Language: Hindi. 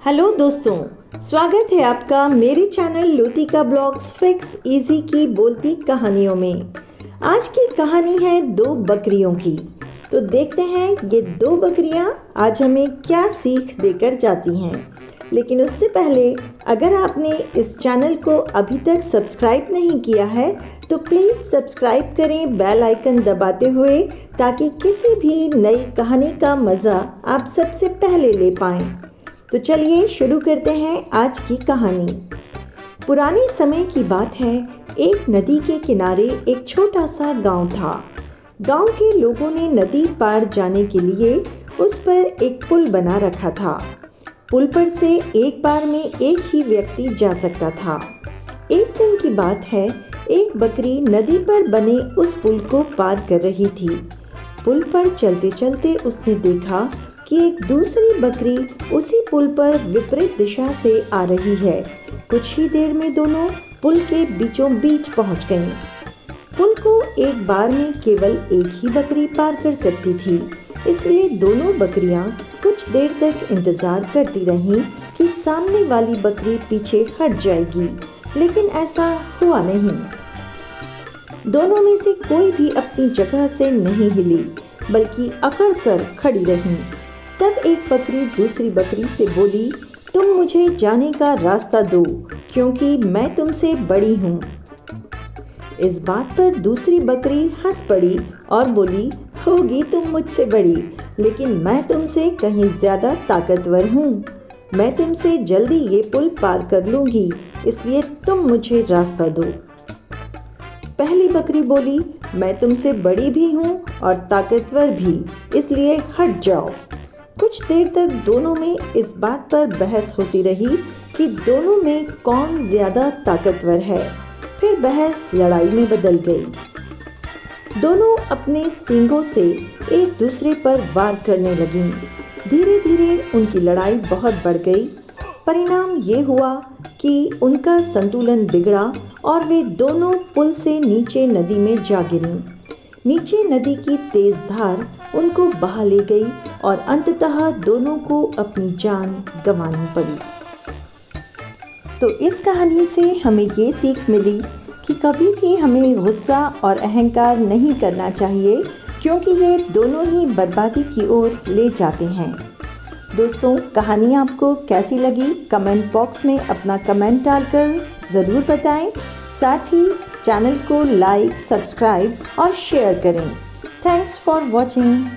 हेलो दोस्तों, स्वागत है आपका मेरे चैनल लुतिका ब्लॉग्स फिक्स इजी की बोलती कहानियों में। आज की कहानी है दो बकरियों की। तो देखते हैं ये दो बकरियां आज हमें क्या सीख देकर जाती हैं। लेकिन उससे पहले अगर आपने इस चैनल को अभी तक सब्सक्राइब नहीं किया है तो प्लीज़ सब्सक्राइब करें बेल आइकन दबाते हुए, ताकि किसी भी नई कहानी का मज़ा आप सबसे पहले ले पाएं। तो चलिए शुरू करते हैं आज की कहानी। पुराने समय की बात है, एक नदी के किनारे एक छोटा सा गांव था। गांव के लोगों ने नदी पार जाने के लिए उस पर एक पुल बना रखा था। पुल पर से एक बार में एक ही व्यक्ति जा सकता था। एक दिन की बात है, एक बकरी नदी पर बने उस पुल को पार कर रही थी। पुल पर चलते चलते उसने देखा कि एक दूसरी बकरी उसी पुल पर विपरीत दिशा से आ रही है। कुछ ही देर में दोनों पुल के बीचों बीच पहुंच गईं। पुल को एक बार में केवल एक ही बकरी पार कर सकती थी, इसलिए दोनों बकरियां कुछ देर तक इंतजार करती रहीं कि सामने वाली बकरी पीछे हट जाएगी, लेकिन ऐसा हुआ नहीं। दोनों में से कोई भी अपनी जगह से नहीं हिली, बल्कि अकड़ कर खड़ी रही। तब एक बकरी दूसरी बकरी से बोली, तुम मुझे जाने का रास्ता दो, क्योंकि मैं तुमसे बड़ी हूँ। इस बात पर दूसरी बकरी हंस पड़ी और बोली, होगी तुम मुझसे बड़ी, लेकिन मैं तुमसे कहीं ज़्यादा ताकतवर हूँ। मैं तुमसे जल्दी ये पुल पार कर लूँगी, इसलिए तुम मुझे रास्ता दो। पहली बकरी बोली, मैं तुमसे बड़ी भी हूँ और ताकतवर भी, इसलिए हट जाओ। कुछ देर तक दोनों में इस बात पर बहस होती रही कि दोनों में कौन ज़्यादा ताकतवर है। फिर बहस लड़ाई में बदल गई। दोनों अपने सींगों से एक दूसरे पर वार करने लगीं। धीरे धीरे उनकी लड़ाई बहुत बढ़ गई। परिणाम ये हुआ कि उनका संतुलन बिगड़ा और वे दोनों पुल से नीचे नदी में जा गिरीं। नीचे नदी की तेज धार उनको बहा ले गई और अंततः दोनों को अपनी जान गंवानी पड़ी। तो इस कहानी से हमें ये सीख मिली कि कभी भी हमें गुस्सा और अहंकार नहीं करना चाहिए, क्योंकि ये दोनों ही बर्बादी की ओर ले जाते हैं। दोस्तों, कहानी आपको कैसी लगी कमेंट बॉक्स में अपना कमेंट डालकर ज़रूर बताएं। साथ ही चैनल को लाइक, सब्सक्राइब और शेयर करें। Thanks for watching.